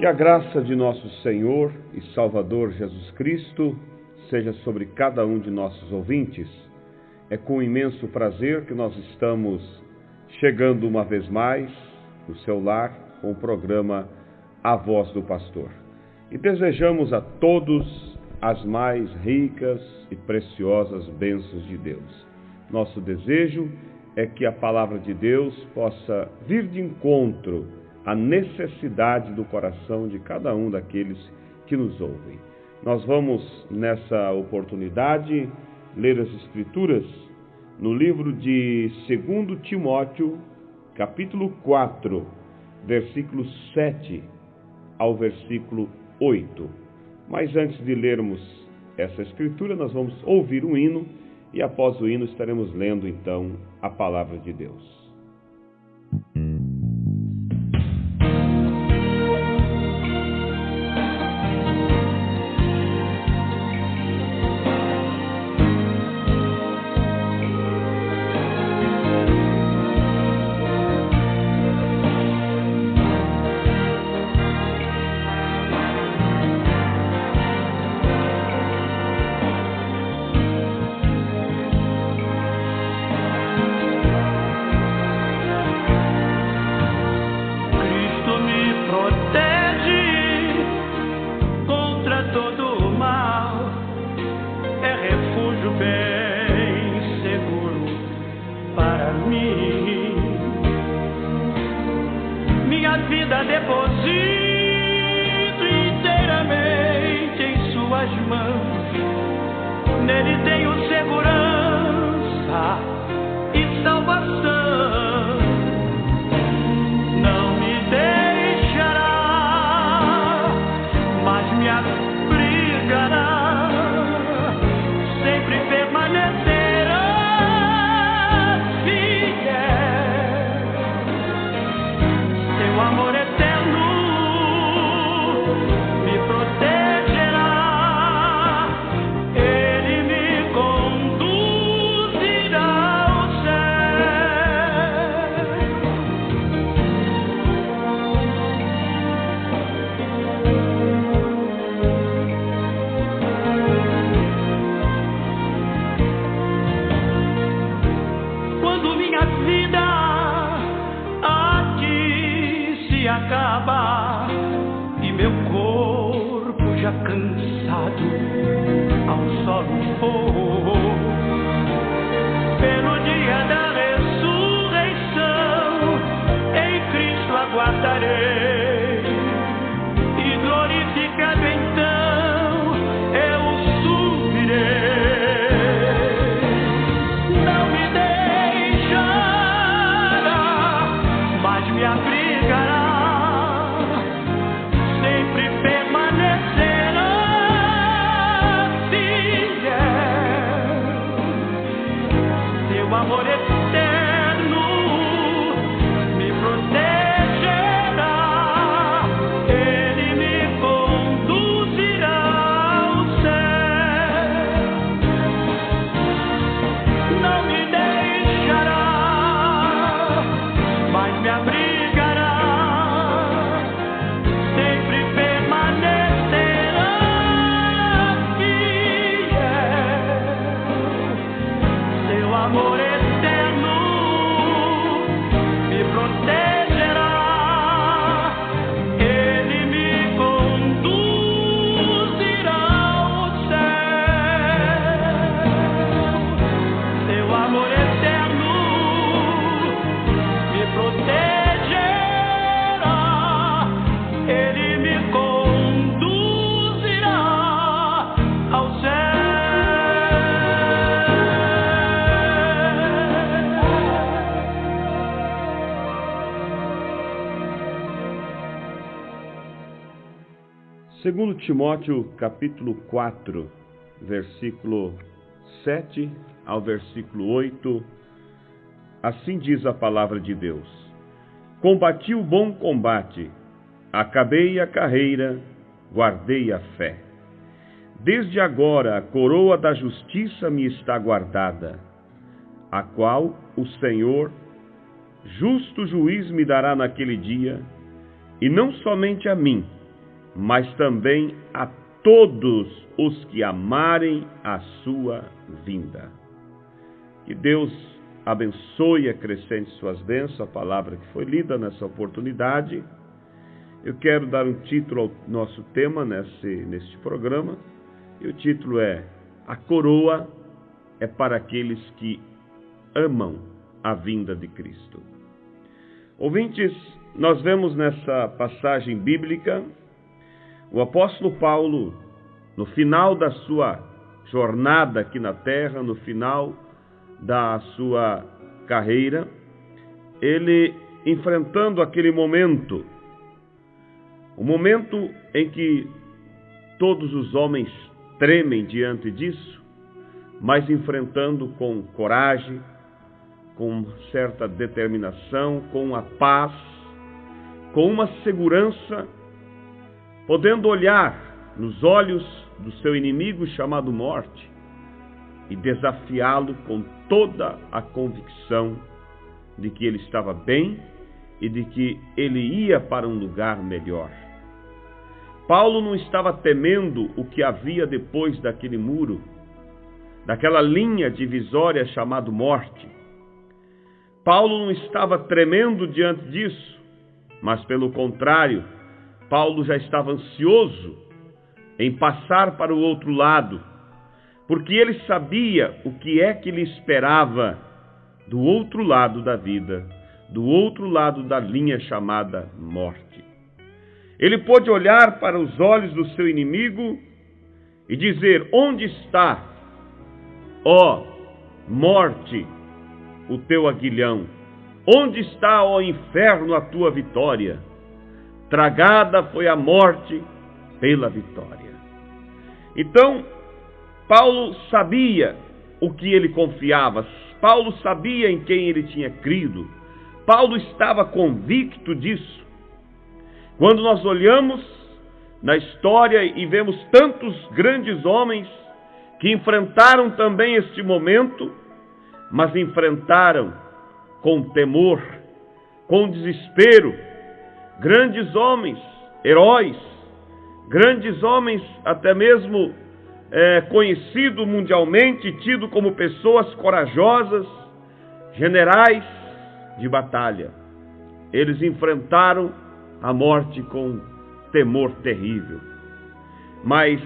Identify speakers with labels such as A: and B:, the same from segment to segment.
A: Que a graça de nosso Senhor e Salvador Jesus Cristo seja sobre cada um de nossos ouvintes. É com imenso prazer que nós estamos chegando uma vez mais no seu lar com o programa A Voz do Pastor. E desejamos a todos as mais ricas e preciosas bênçãos de Deus. Nosso desejo é que a palavra de Deus possa vir de encontro à necessidade do coração de cada um daqueles que nos ouvem. Nós vamos, nessa oportunidade, ler as Escrituras no livro de 2 Timóteo, capítulo 4, versículo 7 ao versículo 8. Mas antes de lermos essa Escritura, nós vamos ouvir um hino e após o hino estaremos lendo então a palavra de Deus. Segundo Timóteo, capítulo 4, versículo 7 ao versículo 8, assim diz a palavra de Deus: Combati o bom combate, acabei a carreira, guardei a fé. Desde agora a coroa da justiça me está guardada, a qual o Senhor, justo juiz, me dará naquele dia, e não somente a mim, mas também a todos os que amarem a sua vinda. Que Deus abençoe e acrescente suas bênçãos, a palavra que foi lida nessa oportunidade. Eu quero dar um título ao nosso tema neste programa, e o título é: A coroa é para aqueles que amam a vinda de Cristo. Ouvintes, nós vemos nessa passagem bíblica o apóstolo Paulo, no final da sua jornada aqui na terra, no final da sua carreira, ele enfrentando aquele momento, o momento em que todos os homens tremem diante disso, mas enfrentando com coragem, com certa determinação, com a paz, com uma segurança, podendo olhar nos olhos do seu inimigo chamado morte e desafiá-lo com toda a convicção de que ele estava bem e de que ele ia para um lugar melhor. Paulo não estava temendo o que havia depois daquele muro, daquela linha divisória chamada morte. Paulo não estava tremendo diante disso, mas pelo contrário, Paulo já estava ansioso em passar para o outro lado, porque ele sabia o que é que lhe esperava do outro lado da vida, do outro lado da linha chamada morte. Ele pôde olhar para os olhos do seu inimigo e dizer: onde está, ó morte, o teu aguilhão? Onde está, ó inferno, a tua vitória? Tragada foi a morte pela vitória. Então, Paulo sabia o que ele confiava, Paulo sabia em quem ele tinha crido, Paulo estava convicto disso. Quando nós olhamos na história e vemos tantos grandes homens que enfrentaram também este momento, mas enfrentaram com temor, com desespero, grandes homens, heróis, grandes homens até mesmo conhecidos mundialmente, tidos como pessoas corajosas, generais de batalha. Eles enfrentaram a morte com temor terrível. Mas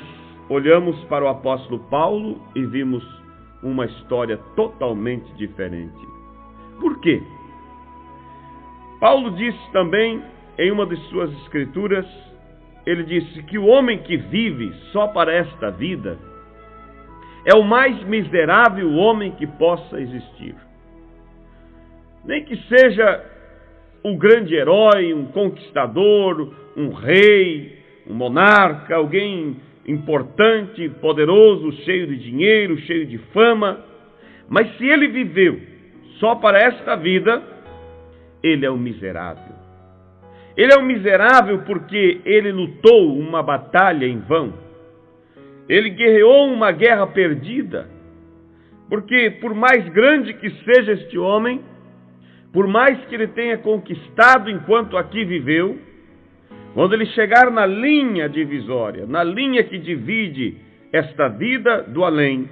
A: olhamos para o apóstolo Paulo e vimos uma história totalmente diferente. Por quê? Paulo disse também em uma de suas escrituras, ele disse que o homem que vive só para esta vida é o mais miserável homem que possa existir. Nem que seja um grande herói, um conquistador, um rei, um monarca, alguém importante, poderoso, cheio de dinheiro, cheio de fama, mas se ele viveu só para esta vida, ele é um miserável. Ele é um miserável porque ele lutou uma batalha em vão. Ele guerreou uma guerra perdida. Porque por mais grande que seja este homem, por mais que ele tenha conquistado enquanto aqui viveu, quando ele chegar na linha divisória, na linha que divide esta vida do além,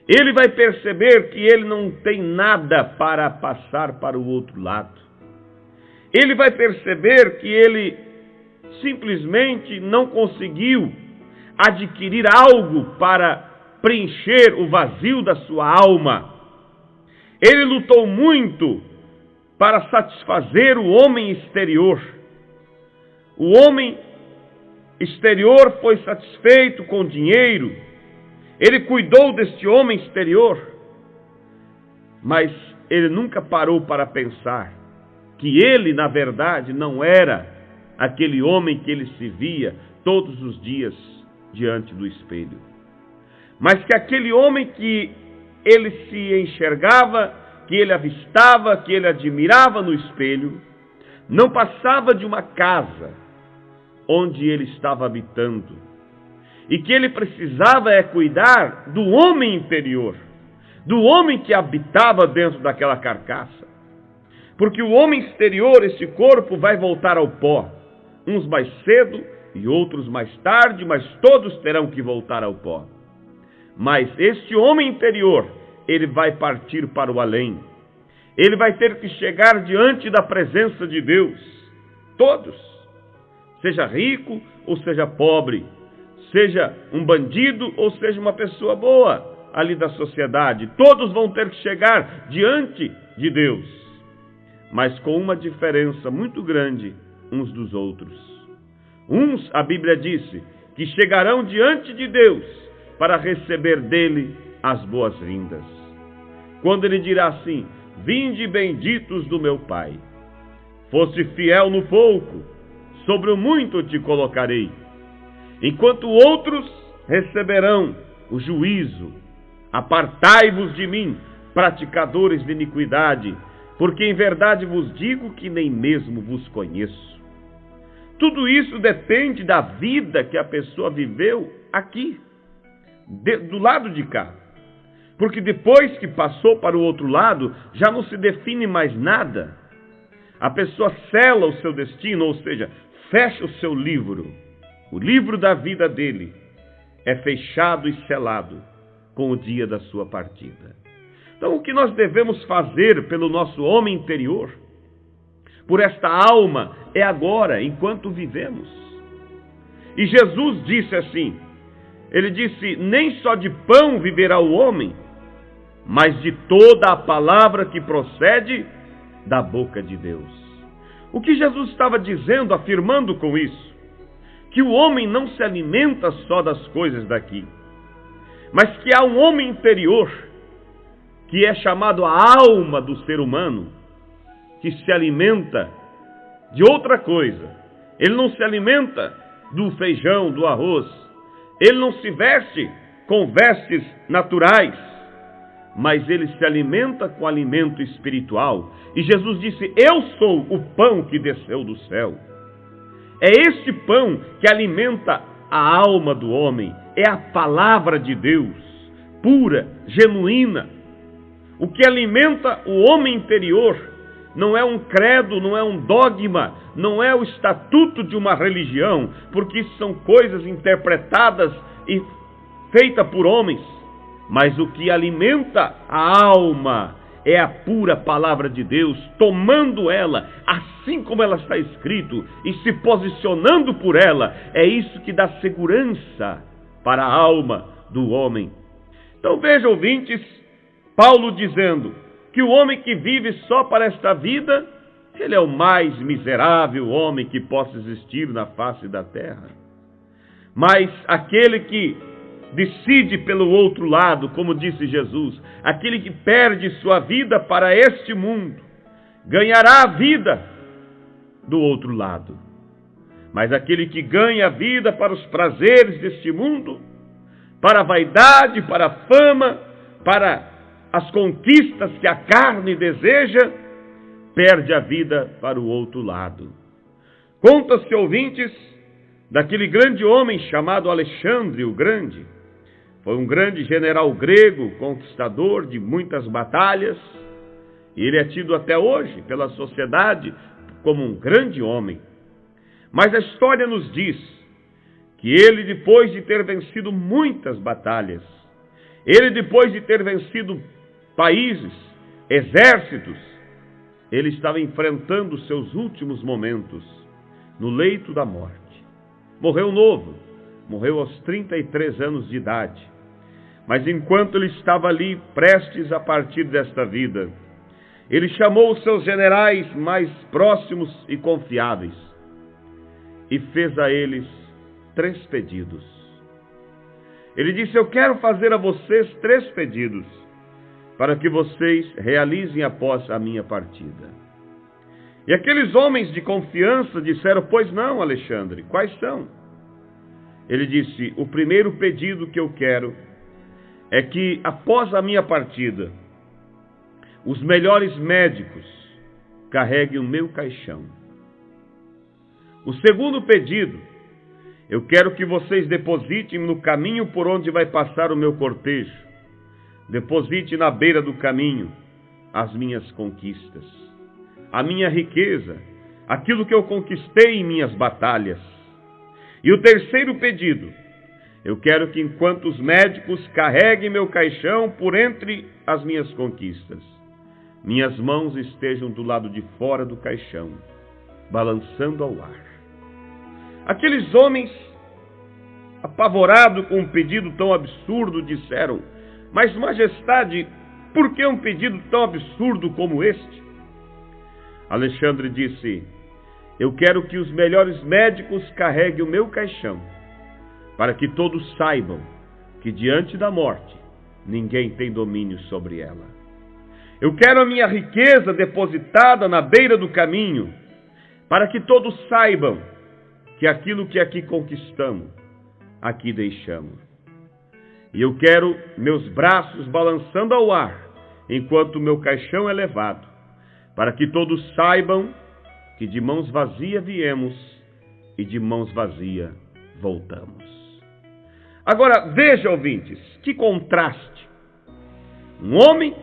A: ele vai perceber que ele não tem nada para passar para o outro lado. Ele vai perceber que ele simplesmente não conseguiu adquirir algo para preencher o vazio da sua alma. Ele lutou muito para satisfazer o homem exterior. O homem exterior foi satisfeito com dinheiro. Ele cuidou deste homem exterior. Mas ele nunca parou para pensar que ele, na verdade, não era aquele homem que ele se via todos os dias diante do espelho. Mas que aquele homem que ele se enxergava, que ele avistava, que ele admirava no espelho, não passava de uma casa onde ele estava habitando. E que ele precisava cuidar do homem interior, do homem que habitava dentro daquela carcaça. Porque o homem exterior, esse corpo, vai voltar ao pó, uns mais cedo e outros mais tarde, mas todos terão que voltar ao pó. Mas este homem interior, ele vai partir para o além. Ele vai ter que chegar diante da presença de Deus. Todos. Seja rico ou seja pobre. Seja um bandido ou seja uma pessoa boa ali da sociedade. Todos vão ter que chegar diante de Deus. Mas com uma diferença muito grande uns dos outros. Uns, a Bíblia disse, que chegarão diante de Deus para receber dele as boas-vindas. Quando ele dirá assim: vinde benditos do meu Pai. Foste fiel no pouco, sobre o muito te colocarei. Enquanto outros receberão o juízo. Apartai-vos de mim, praticadores de iniquidade, porque em verdade vos digo que nem mesmo vos conheço. Tudo isso depende da vida que a pessoa viveu aqui, do lado de cá. Porque depois que passou para o outro lado, já não se define mais nada. A pessoa sela o seu destino, ou seja, fecha o seu livro. O livro da vida dele é fechado e selado com o dia da sua partida. Então, o que nós devemos fazer pelo nosso homem interior, por esta alma, é agora, enquanto vivemos. E Jesus disse assim, ele disse, nem só de pão viverá o homem, mas de toda a palavra que procede da boca de Deus. O que Jesus estava dizendo, afirmando com isso? Que o homem não se alimenta só das coisas daqui, mas que há um homem interior, que é chamado a alma do ser humano, que se alimenta de outra coisa. Ele não se alimenta do feijão, do arroz. Ele não se veste com vestes naturais, mas ele se alimenta com alimento espiritual. E Jesus disse, eu sou o pão que desceu do céu. É este pão que alimenta a alma do homem. É a palavra de Deus, pura, genuína. O que alimenta o homem interior não é um credo, não é um dogma, não é o estatuto de uma religião, porque isso são coisas interpretadas e feitas por homens. Mas o que alimenta a alma é a pura palavra de Deus, tomando ela, assim como ela está escrito, e se posicionando por ela. É isso que dá segurança para a alma do homem. Então veja, ouvintes, Paulo dizendo que o homem que vive só para esta vida, ele é o mais miserável homem que possa existir na face da terra. Mas aquele que decide pelo outro lado, como disse Jesus, aquele que perde sua vida para este mundo, ganhará a vida do outro lado. Mas aquele que ganha a vida para os prazeres deste mundo, para a vaidade, para a fama, para as conquistas que a carne deseja, perde a vida para o outro lado. Conta-se, ouvintes, daquele grande homem chamado Alexandre o Grande. Foi um grande general grego, conquistador de muitas batalhas, e ele é tido até hoje pela sociedade como um grande homem. Mas a história nos diz que ele, depois de ter vencido muitas batalhas, ele, depois de ter vencido países, exércitos, ele estava enfrentando os seus últimos momentos no leito da morte. Morreu novo, morreu aos 33 anos de idade. Mas enquanto ele estava ali, prestes a partir desta vida, ele chamou os seus generais mais próximos e confiáveis e fez a eles 3 pedidos. Ele disse, eu quero fazer a vocês 3 pedidos, para que vocês realizem após a minha partida. E aqueles homens de confiança disseram, pois não, Alexandre, quais são? Ele disse, o primeiro pedido que eu quero é que após a minha partida, os melhores médicos carreguem o meu caixão. O segundo pedido, eu quero que vocês depositem no caminho por onde vai passar o meu cortejo. Deposite na beira do caminho as minhas conquistas, a minha riqueza, aquilo que eu conquistei em minhas batalhas. E o terceiro pedido: eu quero que enquanto os médicos carreguem meu caixão por entre as minhas conquistas, minhas mãos estejam do lado de fora do caixão, balançando ao ar. Aqueles homens, apavorados com um pedido tão absurdo, disseram: mas, majestade, por que um pedido tão absurdo como este? Alexandre disse: eu quero que os melhores médicos carreguem o meu caixão, para que todos saibam que diante da morte ninguém tem domínio sobre ela. Eu quero a minha riqueza depositada na beira do caminho, para que todos saibam que aquilo que aqui conquistamos, aqui deixamos. E eu quero meus braços balançando ao ar, enquanto o meu caixão é levado, para que todos saibam que de mãos vazias viemos e de mãos vazias voltamos. Agora, veja, ouvintes, que contraste. Um homem,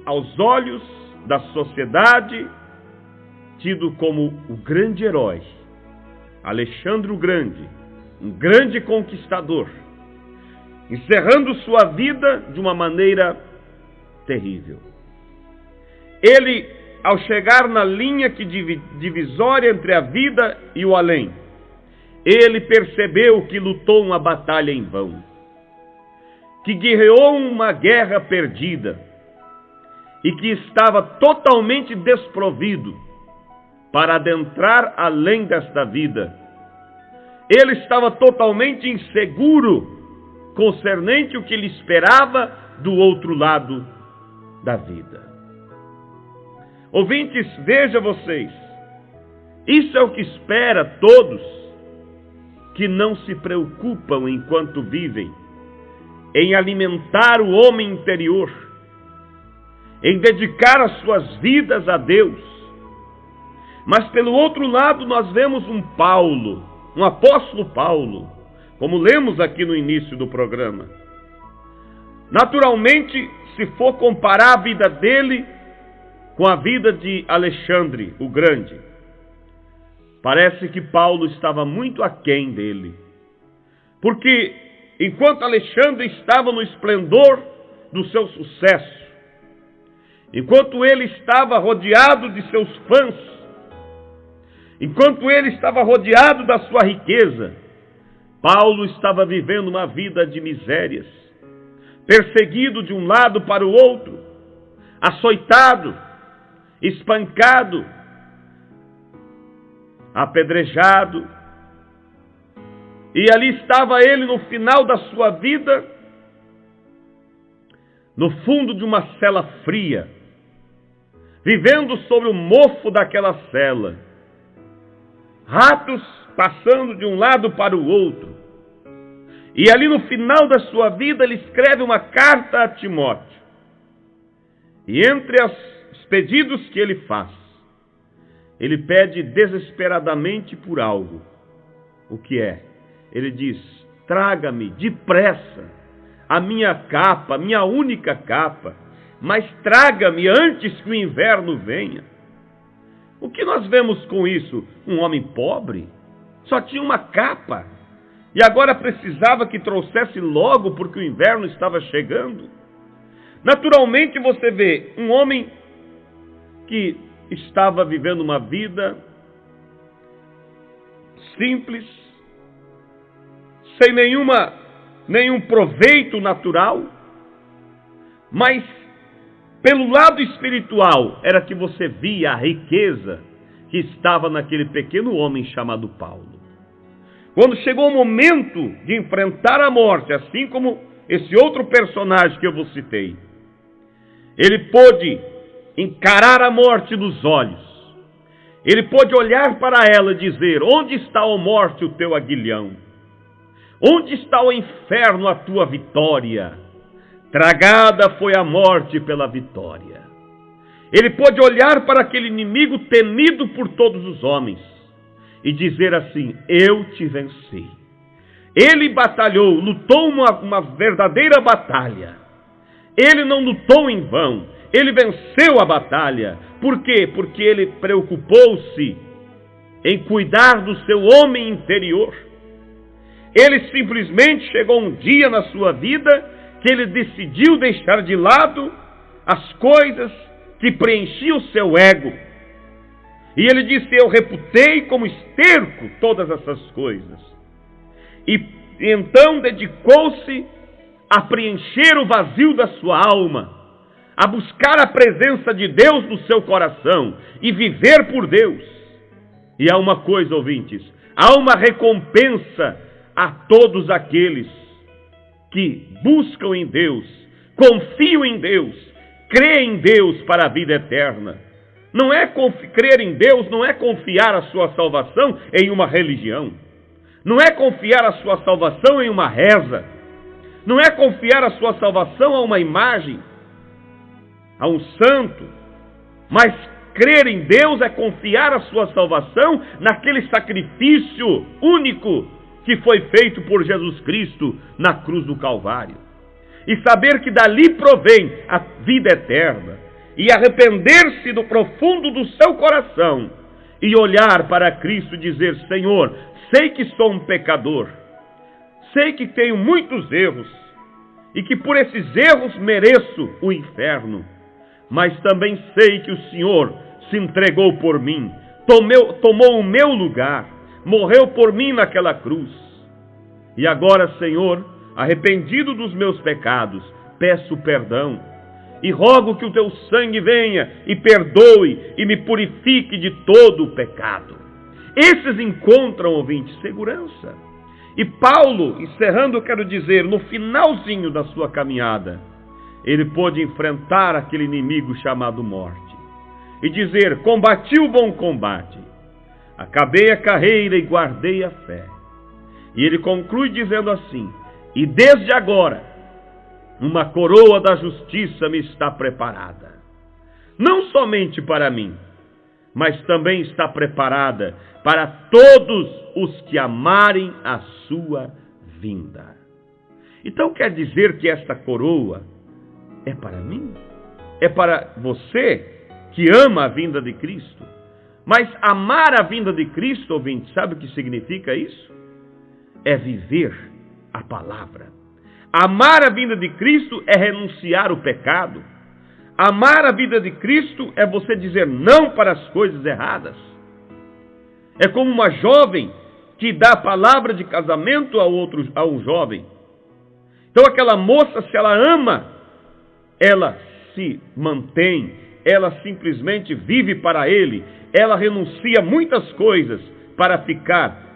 A: aos olhos da sociedade, tido como o grande herói, Alexandre o Grande, um grande conquistador, encerrando sua vida de uma maneira terrível. Ele, ao chegar na linha divisória entre a vida e o além, ele percebeu que lutou uma batalha em vão, que guerreou uma guerra perdida e que estava totalmente desprovido para adentrar além desta vida. Ele estava totalmente inseguro concernente o que lhe esperava do outro lado da vida. Ouvintes, veja vocês, isso é o que espera todos que não se preocupam enquanto vivem em alimentar o homem interior, em dedicar as suas vidas a Deus. Mas pelo outro lado nós vemos um Paulo, um apóstolo Paulo, como lemos aqui no início do programa. Naturalmente, se for comparar a vida dele com a vida de Alexandre o Grande, parece que Paulo estava muito aquém dele. Porque enquanto Alexandre estava no esplendor do seu sucesso, enquanto ele estava rodeado de seus fãs, enquanto ele estava rodeado da sua riqueza, Paulo estava vivendo uma vida de misérias, perseguido de um lado para o outro, açoitado, espancado, apedrejado. E ali estava ele no final da sua vida, no fundo de uma cela fria, vivendo sobre o mofo daquela cela, ratos passando de um lado para o outro. E ali no final da sua vida ele escreve uma carta a Timóteo. E entre os pedidos que ele faz, ele pede desesperadamente por algo. O que é? Ele diz: traga-me depressa a minha capa, minha única capa, mas traga-me antes que o inverno venha. O que nós vemos com isso? Um homem pobre, só tinha uma capa, e agora precisava que trouxesse logo porque o inverno estava chegando. Naturalmente você vê um homem que estava vivendo uma vida simples, sem nenhum proveito natural, mas pelo lado espiritual era que você via a riqueza que estava naquele pequeno homem chamado Paulo. Quando chegou o momento de enfrentar a morte, assim como esse outro personagem que eu vos citei, ele pôde encarar a morte nos olhos. Ele pôde olhar para ela e dizer: onde está, ó morte, o teu aguilhão? Onde está o inferno, a tua vitória? Tragada foi a morte pela vitória. Ele pôde olhar para aquele inimigo temido por todos os homens e dizer assim: eu te venci. Ele batalhou, lutou uma verdadeira batalha. Ele não lutou em vão, ele venceu a batalha. Por quê? Porque ele preocupou-se em cuidar do seu homem interior. Ele simplesmente chegou um dia na sua vida que ele decidiu deixar de lado as coisas que preenchiam o seu ego. E ele disse: eu reputei como esterco todas essas coisas. E então dedicou-se a preencher o vazio da sua alma, a buscar a presença de Deus no seu coração e viver por Deus. E há uma coisa, ouvintes, há uma recompensa a todos aqueles que buscam em Deus, confiam em Deus, creem em Deus para a vida eterna. Não é crer em Deus, não é confiar a sua salvação em uma religião. Não é confiar a sua salvação em uma reza. Não é confiar a sua salvação a uma imagem, a um santo. Mas crer em Deus é confiar a sua salvação naquele sacrifício único que foi feito por Jesus Cristo na cruz do Calvário. E saber que dali provém a vida eterna. E arrepender-se do profundo do seu coração e olhar para Cristo e dizer: Senhor, sei que sou um pecador, sei que tenho muitos erros e que por esses erros mereço o inferno, mas também sei que o Senhor se entregou por mim, tomou o meu lugar, morreu por mim naquela cruz. E agora, Senhor, arrependido dos meus pecados, peço perdão e rogo que o teu sangue venha e perdoe e me purifique de todo o pecado. Esses encontram, ouvinte, segurança. E Paulo, encerrando, eu quero dizer, no finalzinho da sua caminhada, ele pôde enfrentar aquele inimigo chamado morte e dizer: combati o bom combate, acabei a carreira e guardei a fé. E ele conclui dizendo assim: e desde agora uma coroa da justiça me está preparada, não somente para mim, mas também está preparada para todos os que amarem a sua vinda. Então quer dizer que esta coroa é para mim? É para você que ama a vinda de Cristo? Mas amar a vinda de Cristo, ouvinte, sabe o que significa isso? É viver a palavra. Amar a vinda de Cristo é renunciar o pecado. Amar a vida de Cristo é você dizer não para as coisas erradas. É como uma jovem que dá a palavra de casamento a um jovem. Então aquela moça, se ela ama, ela se mantém, ela simplesmente vive para ele, ela renuncia muitas coisas para ficar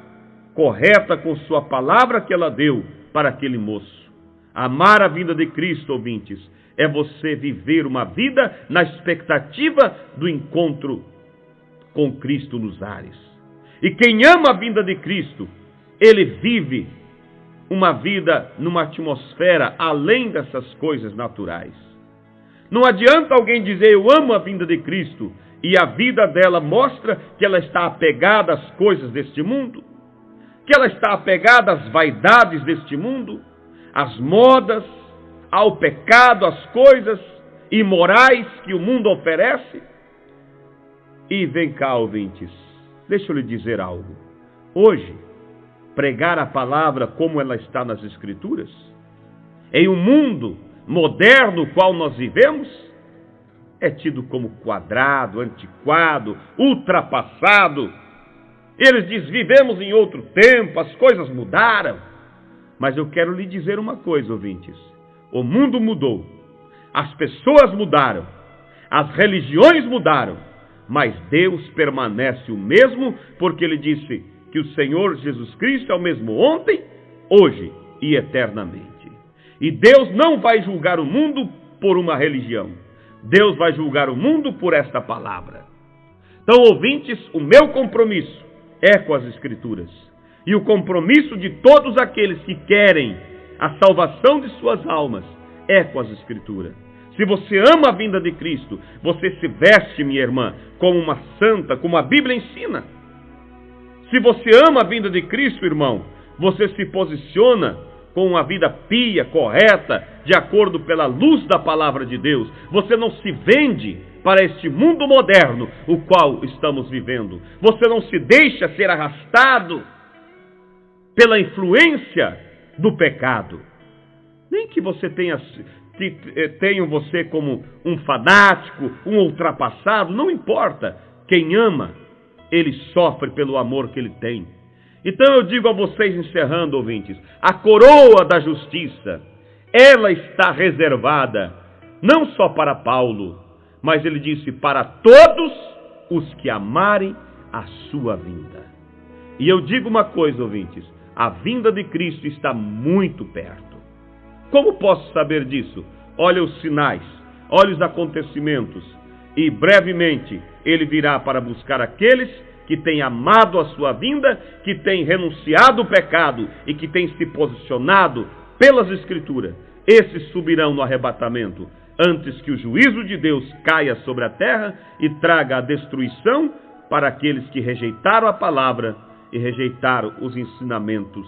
A: correta com sua palavra que ela deu para aquele moço. Amar a vinda de Cristo, ouvintes, é você viver uma vida na expectativa do encontro com Cristo nos ares. E quem ama a vinda de Cristo, ele vive uma vida numa atmosfera além dessas coisas naturais. Não adianta alguém dizer: eu amo a vinda de Cristo, e a vida dela mostra que ela está apegada às coisas deste mundo, que ela está apegada às vaidades deste mundo, às modas, ao pecado, às coisas imorais que o mundo oferece. E vem cá, ouvintes, deixa eu lhe dizer algo. Hoje, pregar a palavra como ela está nas Escrituras, em um mundo moderno qual nós vivemos, é tido como quadrado, antiquado, ultrapassado. Eles dizem: vivemos em outro tempo, as coisas mudaram. Mas eu quero lhe dizer uma coisa, ouvintes. O mundo mudou, as pessoas mudaram, as religiões mudaram, mas Deus permanece o mesmo, porque Ele disse que o Senhor Jesus Cristo é o mesmo ontem, hoje e eternamente. E Deus não vai julgar o mundo por uma religião. Deus vai julgar o mundo por esta palavra. Então, ouvintes, o meu compromisso é com as Escrituras. E o compromisso de todos aqueles que querem a salvação de suas almas é com as Escrituras. Se você ama a vinda de Cristo, você se veste, minha irmã, como uma santa, como a Bíblia ensina. Se você ama a vinda de Cristo, irmão, você se posiciona com uma vida pia, correta, de acordo pela luz da palavra de Deus. Você não se vende para este mundo moderno, o qual estamos vivendo. Você não se deixa ser arrastado pela influência do pecado. Nem que você tenham você como um fanático, um ultrapassado, não importa. Quem ama, ele sofre pelo amor que ele tem. Então eu digo a vocês, encerrando, ouvintes, a coroa da justiça, ela está reservada não só para Paulo, mas ele disse para todos os que amarem a sua vinda. E eu digo uma coisa, ouvintes, a vinda de Cristo está muito perto. Como posso saber disso? Olha os sinais, olha os acontecimentos, e brevemente ele virá para buscar aqueles que têm amado a sua vinda, que têm renunciado o pecado e que têm se posicionado pelas Escrituras. Esses subirão no arrebatamento, antes que o juízo de Deus caia sobre a terra e traga a destruição para aqueles que rejeitaram a palavra e rejeitaram os ensinamentos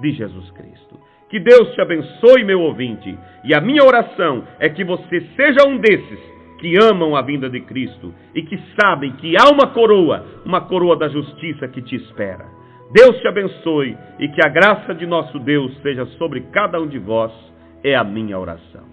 A: de Jesus Cristo. Que Deus te abençoe, meu ouvinte, e a minha oração é que você seja um desses que amam a vinda de Cristo e que sabem que há uma coroa da justiça que te espera. Deus te abençoe e que a graça de nosso Deus seja sobre cada um de vós, é a minha oração.